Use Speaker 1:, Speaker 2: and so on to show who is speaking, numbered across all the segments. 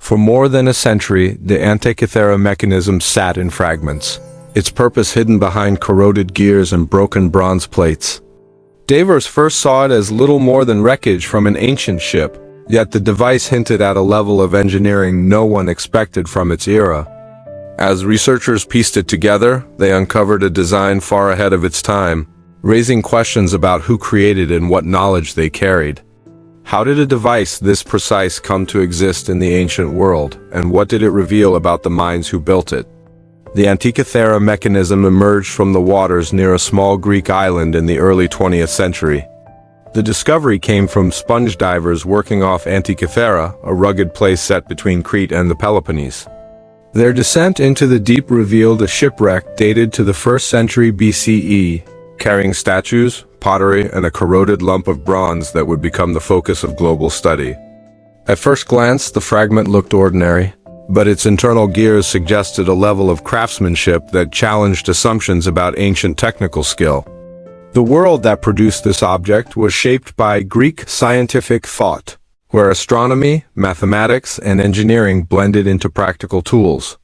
Speaker 1: For more than a century, the Antikythera mechanism sat in fragments, its purpose hidden behind corroded gears and broken bronze plates. Divers first saw it as little more than wreckage from an ancient ship, yet the device hinted at a level of engineering no one expected from its era. As researchers pieced it together, they uncovered a design far ahead of its time, raising questions about who created it and what knowledge they carried. How did a device this precise come to exist in the ancient world, and what did it reveal about the minds who built it? The Antikythera mechanism emerged from the waters near a small Greek island in the early 20th century. The discovery came from sponge divers working off Antikythera, a rugged place set between Crete and the Peloponnese. Their descent into the deep revealed a shipwreck dated to the 1st century BCE, carrying statues, pottery, and a corroded lump of bronze that would become the focus of global study. At first glance, the fragment looked ordinary, but its internal gears suggested a level of craftsmanship that challenged assumptions about ancient technical skill. The world that produced this object was shaped by Greek scientific thought, where astronomy, mathematics, and engineering blended into practical tools.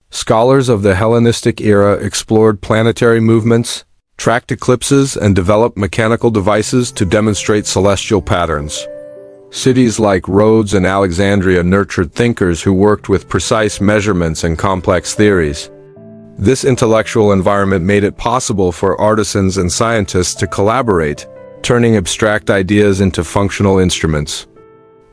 Speaker 1: Scholars of the Hellenistic era explored planetary movements, tracked eclipses, and developed mechanical devices to demonstrate celestial patterns. Cities like Rhodes and Alexandria nurtured thinkers who worked with precise measurements and complex theories. This intellectual environment made it possible for artisans and scientists to collaborate, turning abstract ideas into functional instruments.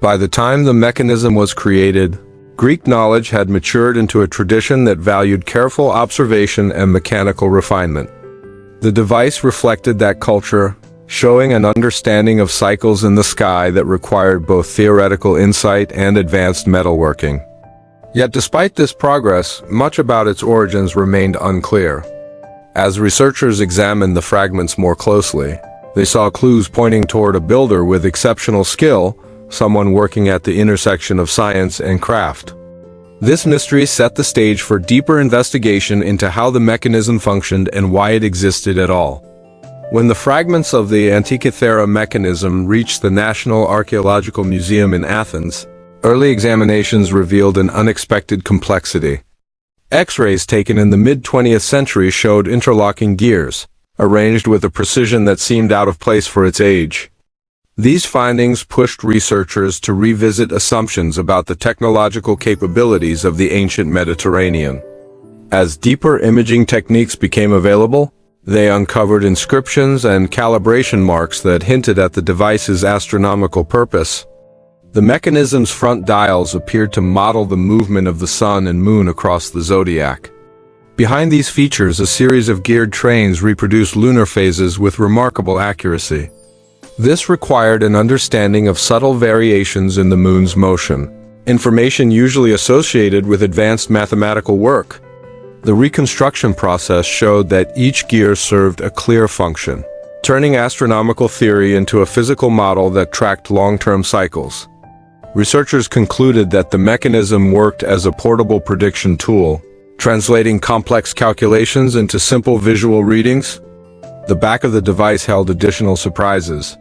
Speaker 1: By the time the mechanism was created, Greek knowledge had matured into a tradition that valued careful observation and mechanical refinement. The device reflected that culture, showing an understanding of cycles in the sky that required both theoretical insight and advanced metalworking. Yet despite this progress, much about its origins remained unclear. As researchers examined the fragments more closely, they saw clues pointing toward a builder with exceptional skill, someone working at the intersection of science and craft. This mystery set the stage for deeper investigation into how the mechanism functioned and why it existed at all. When the fragments of the Antikythera mechanism reached the National Archaeological Museum in Athens, early examinations revealed an unexpected complexity. X-rays taken in the mid-20th century showed interlocking gears, arranged with a precision that seemed out of place for its age. These findings pushed researchers to revisit assumptions about the technological capabilities of the ancient Mediterranean. As deeper imaging techniques became available, they uncovered inscriptions and calibration marks that hinted at the device's astronomical purpose. The mechanism's front dials appeared to model the movement of the sun and moon across the zodiac. Behind these features, a series of geared trains reproduced lunar phases with remarkable accuracy. This required an understanding of subtle variations in the moon's motion, information usually associated with advanced mathematical work. The reconstruction process showed that each gear served a clear function, turning astronomical theory into a physical model that tracked long-term cycles. Researchers concluded that the mechanism worked as a portable prediction tool, translating complex calculations into simple visual readings. The back of the device held additional surprises.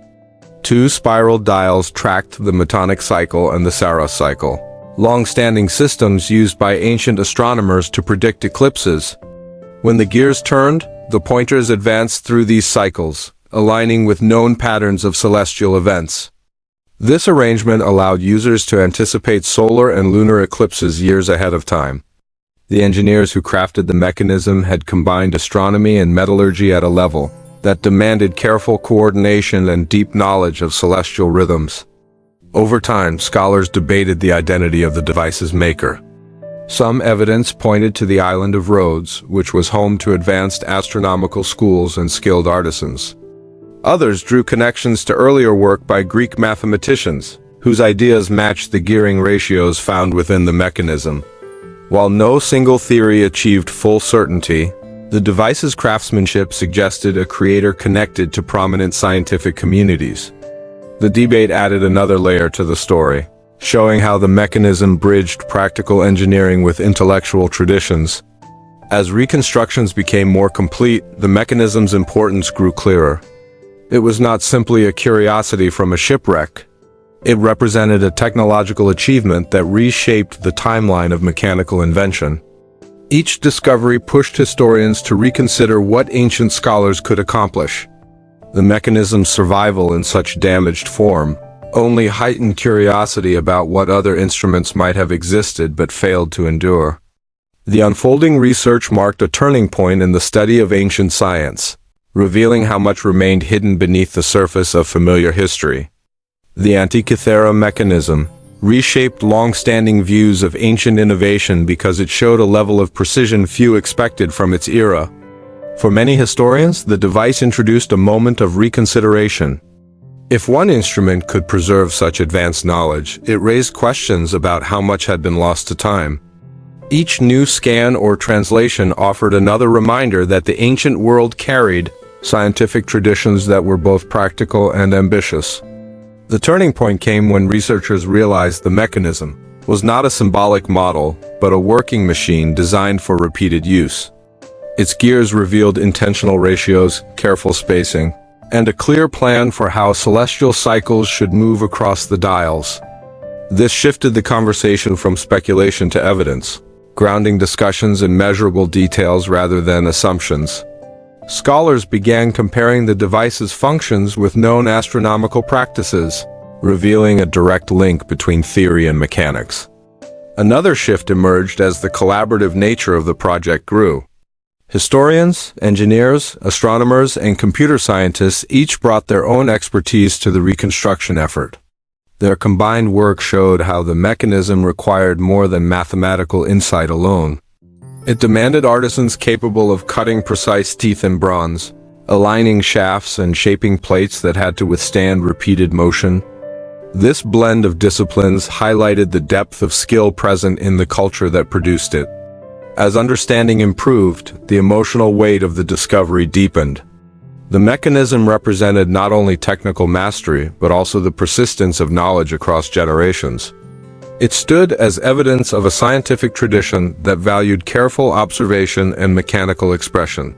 Speaker 1: Two spiral dials tracked the Metonic cycle and the Saros cycle, long-standing systems used by ancient astronomers to predict eclipses. When the gears turned, the pointers advanced through these cycles, aligning with known patterns of celestial events. This arrangement allowed users to anticipate solar and lunar eclipses years ahead of time. The engineers who crafted the mechanism had combined astronomy and metallurgy at a level that demanded careful coordination and deep knowledge of celestial rhythms. Over time, scholars debated the identity of the device's maker. Some evidence pointed to the island of Rhodes, which was home to advanced astronomical schools and skilled artisans. Others drew connections to earlier work by Greek mathematicians, whose ideas matched the gearing ratios found within the mechanism. While no single theory achieved full certainty, the device's craftsmanship suggested a creator connected to prominent scientific communities. The debate added another layer to the story, showing how the mechanism bridged practical engineering with intellectual traditions. As reconstructions became more complete, the mechanism's importance grew clearer. It was not simply a curiosity from a shipwreck. It represented a technological achievement that reshaped the timeline of mechanical invention. Each discovery pushed historians to reconsider what ancient scholars could accomplish. The mechanism's survival in such damaged form only heightened curiosity about what other instruments might have existed but failed to endure. The unfolding research marked a turning point in the study of ancient science, revealing how much remained hidden beneath the surface of familiar history. The Antikythera Mechanism reshaped long-standing views of ancient innovation because it showed a level of precision few expected from its era. For many historians, the device introduced a moment of reconsideration. If one instrument could preserve such advanced knowledge, it raised questions about how much had been lost to time. Each new scan or translation offered another reminder that the ancient world carried scientific traditions that were both practical and ambitious. The turning point came when researchers realized the mechanism was not a symbolic model, but a working machine designed for repeated use. Its gears revealed intentional ratios, careful spacing, and a clear plan for how celestial cycles should move across the dials. This shifted the conversation from speculation to evidence, grounding discussions in measurable details rather than assumptions. Scholars began comparing the device's functions with known astronomical practices, revealing a direct link between theory and mechanics. Another shift emerged as the collaborative nature of the project grew. Historians, engineers, astronomers, and computer scientists each brought their own expertise to the reconstruction effort. Their combined work showed how the mechanism required more than mathematical insight alone. It demanded artisans capable of cutting precise teeth in bronze, aligning shafts and shaping plates that had to withstand repeated motion. This blend of disciplines highlighted the depth of skill present in the culture that produced it. As understanding improved, the emotional weight of the discovery deepened. The mechanism represented not only technical mastery, but also the persistence of knowledge across generations. It stood as evidence of a scientific tradition that valued careful observation and mechanical expression.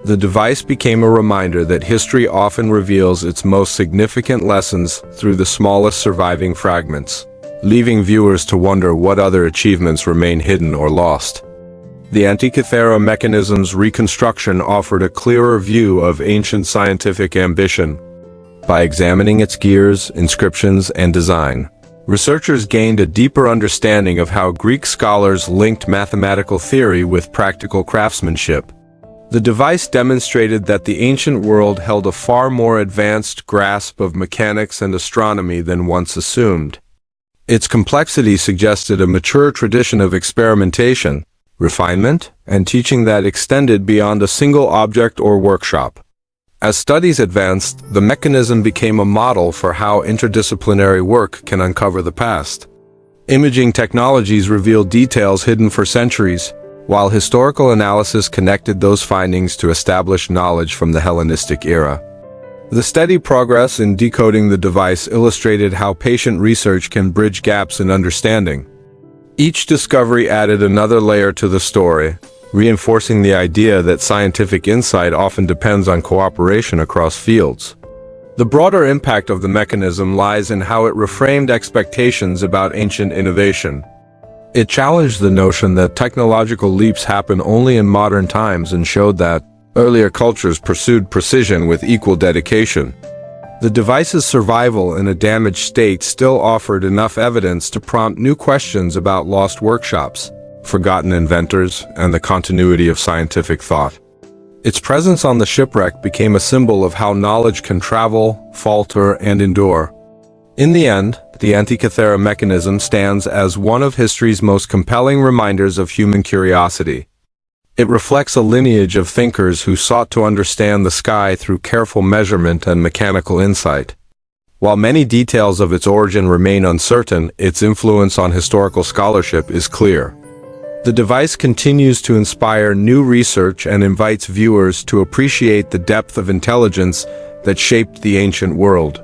Speaker 1: The device became a reminder that history often reveals its most significant lessons through the smallest surviving fragments, leaving viewers to wonder what other achievements remain hidden or lost. The Antikythera Mechanism's reconstruction offered a clearer view of ancient scientific ambition. By examining its gears, inscriptions, and design, researchers gained a deeper understanding of how Greek scholars linked mathematical theory with practical craftsmanship. The device demonstrated that the ancient world held a far more advanced grasp of mechanics and astronomy than once assumed. Its complexity suggested a mature tradition of experimentation, refinement, and teaching that extended beyond a single object or workshop. As studies advanced, the mechanism became a model for how interdisciplinary work can uncover the past. Imaging technologies revealed details hidden for centuries, while historical analysis connected those findings to established knowledge from the Hellenistic era. The steady progress in decoding the device illustrated how patient research can bridge gaps in understanding. Each discovery added another layer to the story, reinforcing the idea that scientific insight often depends on cooperation across fields. The broader impact of the mechanism lies in how it reframed expectations about ancient innovation. It challenged the notion that technological leaps happen only in modern times and showed that earlier cultures pursued precision with equal dedication. The device's survival in a damaged state still offered enough evidence to prompt new questions about lost workshops, forgotten inventors, and the continuity of scientific thought. Its presence on the shipwreck became a symbol of how knowledge can travel, falter, and endure. In the end, the Antikythera Mechanism stands as one of history's most compelling reminders of human curiosity. It reflects a lineage of thinkers who sought to understand the sky through careful measurement and mechanical insight. While many details of its origin remain uncertain, its influence on historical scholarship is clear. The device continues to inspire new research and invites viewers to appreciate the depth of intelligence that shaped the ancient world.